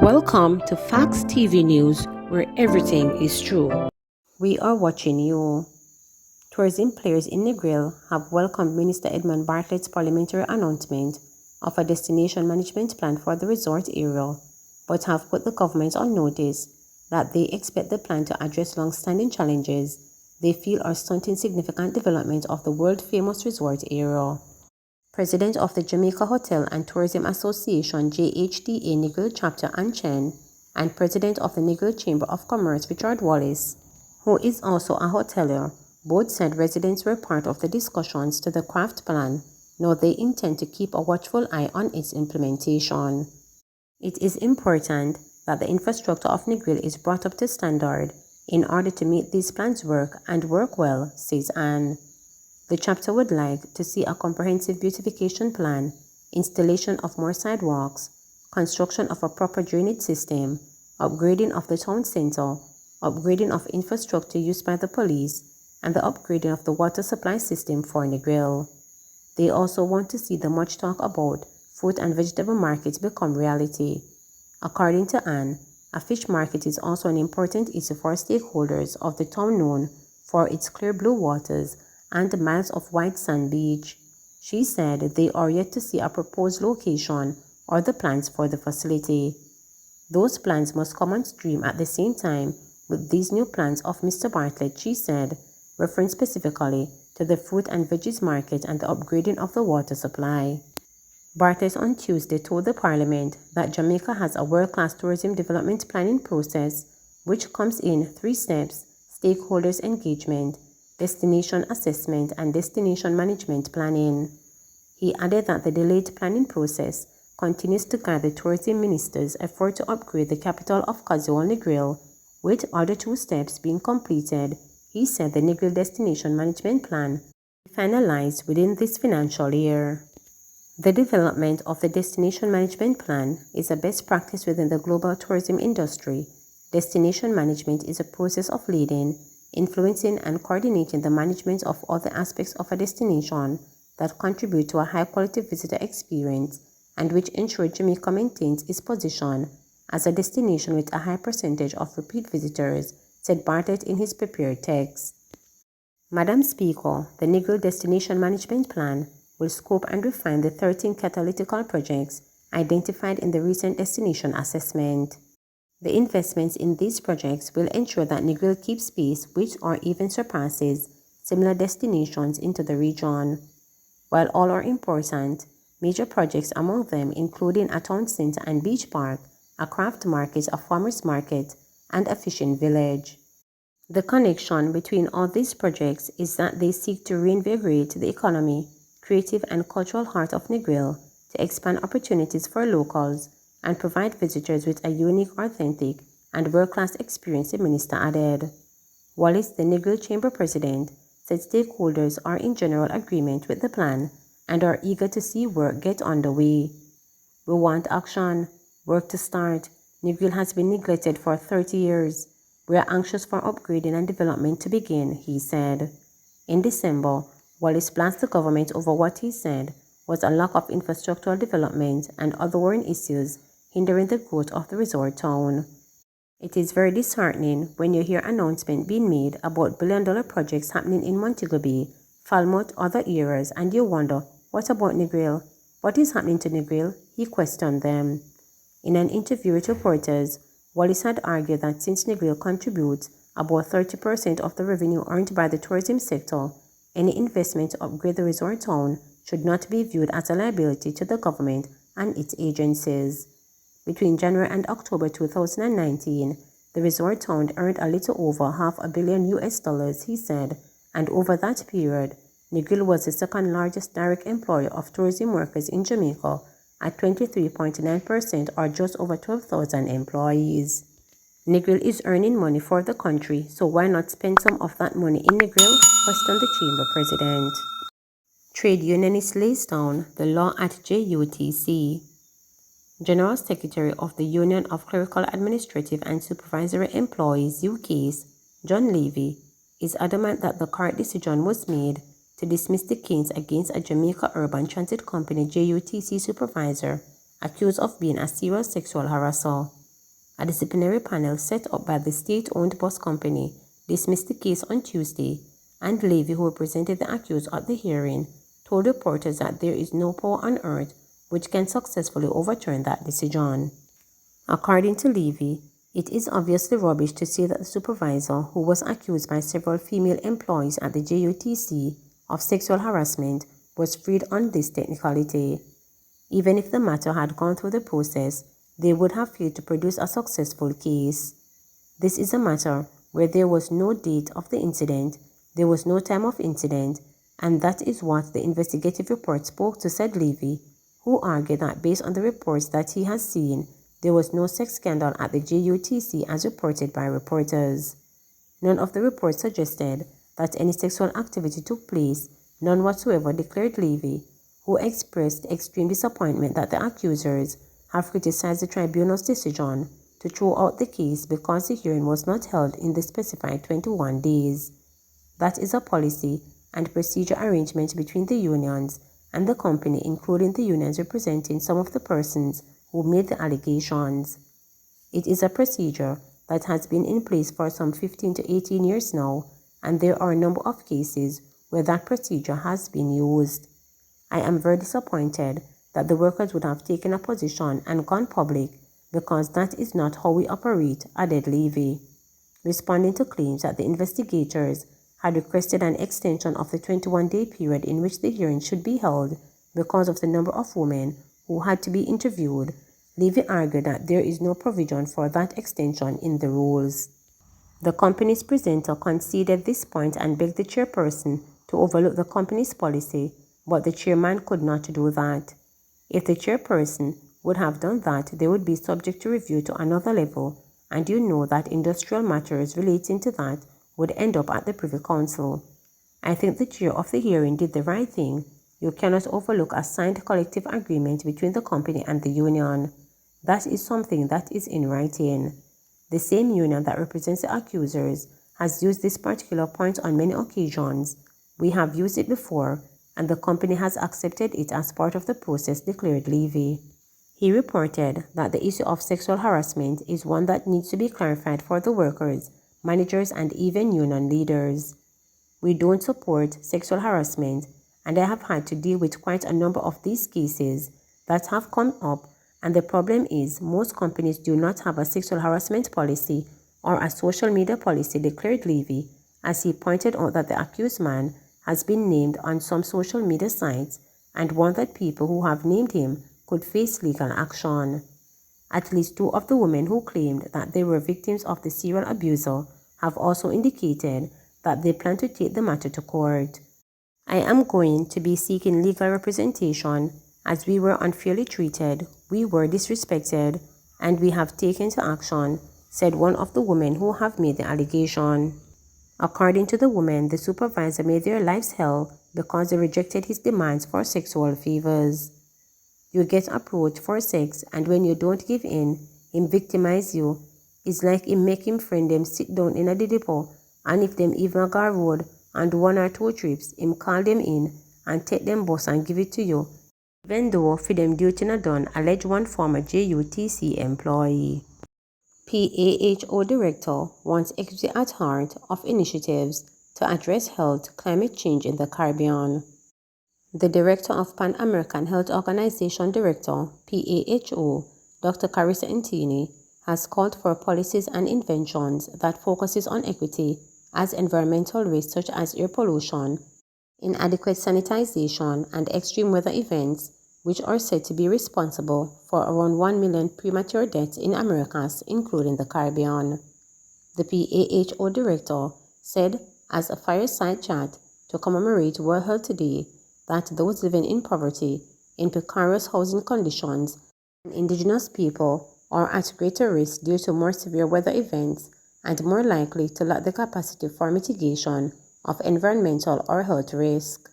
Welcome to Facts TV News, where everything is true. We are watching you. Tourism players in Negril have welcomed Minister Edmund Bartlett's parliamentary announcement of a destination management plan for the resort area, but have put the government on notice that they expect the plan to address long-standing challenges they feel are stunting significant development of the world-famous resort area. President of the Jamaica Hotel and Tourism Association JHDA Negril Chapter Ann Chen, and President of the Negril Chamber of Commerce Richard Wallace, who is also a hotelier, both said residents were part of the discussions to the craft plan. Now they intend to keep a watchful eye on its implementation. It is important that the infrastructure of Negril is brought up to standard in order to make these plans work and work well, says Ann. The chapter would like to see a comprehensive beautification plan, installation of more sidewalks, construction of a proper drainage system, upgrading of the town center, upgrading of infrastructure used by the police, and the upgrading of the water supply system for Negril. They also want to see the much talk about fruit and vegetable markets become reality. According to Ann, a fish market is also an important issue for stakeholders of the town known for its clear blue waters and miles of white sand beach. She said they are yet to see a proposed location or the plans for the facility. Those plans must come on stream at the same time with these new plans of Mr. Bartlett, she said, referring specifically to the fruit and veggies market and the upgrading of the water supply. Bartlett on Tuesday told the Parliament that Jamaica has a world-class tourism development planning process which comes in 3 steps: stakeholders engagement, destination assessment, and destination management planning. He added that the delayed planning process continues to guide the tourism minister's effort to upgrade the capital of Casual Negril, with other 2 steps being completed. He said the Negril destination management plan will be finalized within this financial year. The development of the destination management plan is a best practice within the global tourism industry. Destination management is a process of leading, influencing, and coordinating the management of all the aspects of a destination that contribute to a high-quality visitor experience and which ensure Jamaica maintains its position as a destination with a high percentage of repeat visitors, said Bartlett in his prepared text. Madam Speaker, the Negril Destination Management Plan will scope and refine the 13 catalytical projects identified in the recent destination assessment. The investments in these projects will ensure that Negril keeps pace with or even surpasses similar destinations into the region. While all are important, major projects among them including a town center and beach park, a craft market, a farmers market, and a fishing village. The connection between all these projects is that they seek to reinvigorate the economy, creative and cultural heart of Negril, to expand opportunities for locals, and provide visitors with a unique, authentic, and world-class experience, the minister added. Wallace, the Negril Chamber president, said stakeholders are in general agreement with the plan and are eager to see work get underway. We want action, work to start. Negril has been neglected for 30 years. We are anxious for upgrading and development to begin, he said. In December, Wallace blanched the government over what he said was a lack of infrastructural development and other worrying issues hindering the growth of the resort town. It is very disheartening when you hear announcements being made about billion-dollar projects happening in Montego Bay, Falmouth, other areas, and you wonder, what about Negril? What is happening to Negril? He questioned them. In an interview with reporters, Wallace had argued that since Negril contributes about 30% of the revenue earned by the tourism sector, any investment to upgrade the resort town should not be viewed as a liability to the government and its agencies. Between January and October 2019, the resort town earned a little over $500 million, he said, and over that period, Negril was the second largest direct employer of tourism workers in Jamaica at 23.9% or just over 12,000 employees. Negril is earning money for the country, so why not spend some of that money in Negril? Questioned the chamber president. Trade unionists lays down the law at JUTC. General Secretary of the Union of Clerical Administrative and Supervisory Employees UK's John Levy is adamant that the correct decision was made to dismiss the case against a Jamaica Urban Transit Company JUTC supervisor accused of being a serial sexual harasser. A disciplinary panel set up by the state-owned bus company dismissed the case on Tuesday, and Levy, who represented the accused at the hearing, told reporters that there is no power on earth which can successfully overturn that decision. According to Levy, it is obviously rubbish to say that the supervisor, who was accused by several female employees at the JUTC of sexual harassment, was freed on this technicality. Even if the matter had gone through the process, they would have failed to produce a successful case. This is a matter where there was no date of the incident, there was no time of incident, and that is what the investigative report spoke to, said Levy, who argued that based on the reports that he has seen, there was no sex scandal at the JUTC as reported by reporters. None of the reports suggested that any sexual activity took place, none whatsoever, declared Levy, who expressed extreme disappointment that the accusers have criticized the tribunal's decision to throw out the case because the hearing was not held in the specified 21 days. That is a policy and procedure arrangement between the unions and the company, including the unions representing some of the persons who made the allegations. It is a procedure that has been in place for some 15 to 18 years now, and there are a number of cases where that procedure has been used. I am very disappointed that the workers would have taken a position and gone public because that is not how we operate, added Levy, responding to claims that the investigators had requested an extension of the 21-day period in which the hearing should be held because of the number of women who had to be interviewed. Levy argued that there is no provision for that extension in the rules. The company's presenter conceded this point and begged the chairperson to overlook the company's policy, but the chairman could not do that. If the chairperson would have done that, they would be subject to review to another level, and you know that industrial matters relating to that would end up at the Privy Council. I think the chair of the hearing did the right thing. You cannot overlook a signed collective agreement between the company and the union. That is something that is in writing. The same union that represents the accusers has used this particular point on many occasions. We have used it before, and the company has accepted it as part of the process, declared Levy. He reported that the issue of sexual harassment is one that needs to be clarified for the workers, managers, and even union leaders. We don't support sexual harassment, and I have had to deal with quite a number of these cases that have come up, and the problem is most companies do not have a sexual harassment policy or a social media policy, declared Levy, as he pointed out that the accused man has been named on some social media sites and warned that people who have named him could face legal action. At least 2 of the women who claimed that they were victims of the serial abuser have also indicated that they plan to take the matter to court. I am going to be seeking legal representation as we were unfairly treated, we were disrespected, and we have taken to action, said one of the women who have made the allegation. According to the woman, the supervisor made their lives hell because they rejected his demands for sexual favors. You get approached for sex, and when you don't give in, him victimize you. It's like him make him friend them sit down in a depot, and if them even go road and 1 or 2 trips, him call them in and take them bus and give it to you, even though for them duty not done, alleged one former JUTC employee. PAHO director wants equity at heart of initiatives to address health climate change in the Caribbean. The director of Pan American Health Organization Director, PAHO, Dr. Carissa Intini, has called for policies and inventions that focuses on equity as environmental risks such as air pollution, inadequate sanitization, and extreme weather events, which are said to be responsible for around 1 million premature deaths in Americas, including the Caribbean. The PAHO director said as a fireside chat to commemorate World Health Day that those living in poverty, in precarious housing conditions, and indigenous people are at greater risk due to more severe weather events and more likely to lack the capacity for mitigation of environmental or health risk.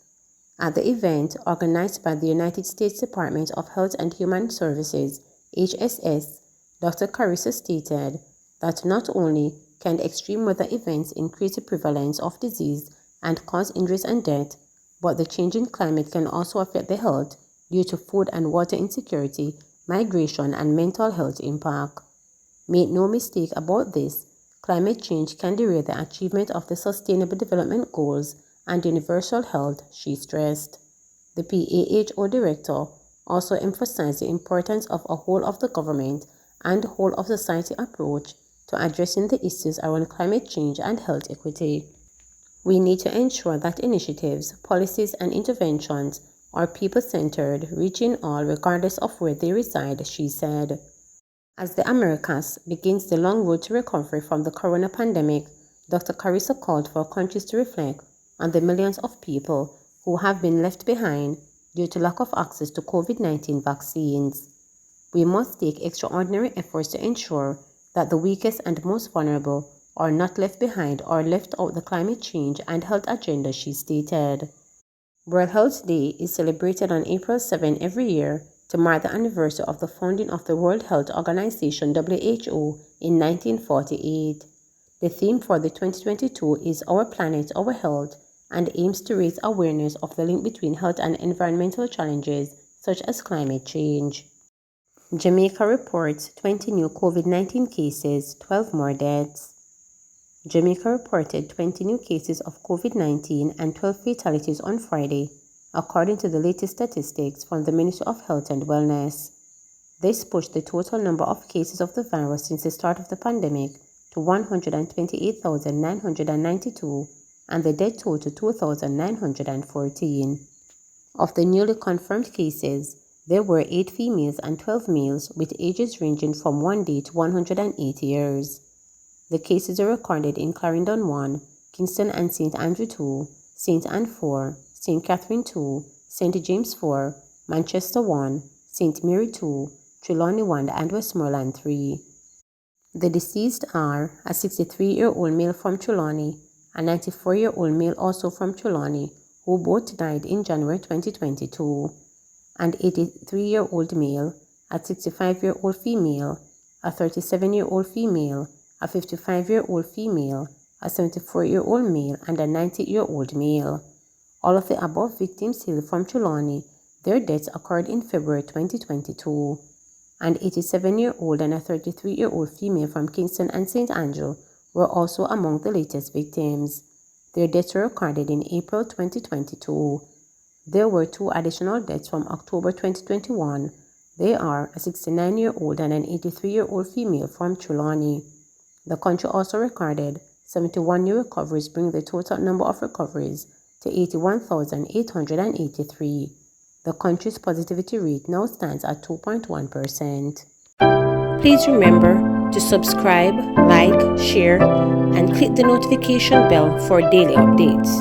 At the event, organized by the United States Department of Health and Human Services, HSS, Dr. Carissa stated that not only can extreme weather events increase the prevalence of disease and cause injuries and death, but the changing climate can also affect the health due to food and water insecurity, migration, and mental health impact. Make no mistake about this, climate change can derail the achievement of the Sustainable Development Goals and universal health, she stressed. The PAHO director also emphasized the importance of a whole-of-the-government and whole-of-society approach to addressing the issues around climate change and health equity. We need to ensure that initiatives, policies, and interventions are people-centered, reaching all regardless of where they reside, she said. As the Americas begins the long road to recovery from the corona pandemic, Dr. Carissa called for countries to reflect on the millions of people who have been left behind due to lack of access to COVID-19 vaccines. We must take extraordinary efforts to ensure that the weakest and most vulnerable are not left behind or left out the climate change and health agenda, she stated. World Health Day is celebrated on April 7 every year to mark the anniversary of the founding of the World Health Organization (WHO) in 1948. The theme for the 2022 is Our Planet, Our Health, and aims to raise awareness of the link between health and environmental challenges such as climate change. Jamaica reports 20 new COVID-19 cases, 12 more deaths. Jamaica reported 20 new cases of COVID-19 and 12 fatalities on Friday, according to the latest statistics from the Ministry of Health and Wellness. This pushed the total number of cases of the virus since the start of the pandemic to 128,992 and the death toll to 2,914. Of the newly confirmed cases, there were 8 females and 12 males with ages ranging from 1 day to 108 years. The cases are recorded in Clarendon 1, Kingston and St. Andrew 2, St. Anne 4, St. Catherine 2, St. James 4, Manchester 1, St. Mary 2, Trelawney 1 and Westmoreland 3. The deceased are a 63-year-old male from Trelawney, a 94-year-old male also from Trelawney, who both died in January 2022, an 83-year-old male, a 65-year-old female, a 37-year-old female, a 55-year-old female, a 74-year-old male, and a 90-year-old male. All of the above victims hail from Trelawney. Their deaths occurred in February 2022. An 87-year-old and a 33-year-old female from Kingston and St. Andrew were also among the latest victims. Their deaths were recorded in April 2022. There were 2 additional deaths from October 2021. They are a 69-year-old and an 83-year-old female from Trelawney. The country also recorded 71 new recoveries, bringing the total number of recoveries to 81,883. The country's positivity rate now stands at 2.1%. Please remember to subscribe, like, share, and click the notification bell for daily updates.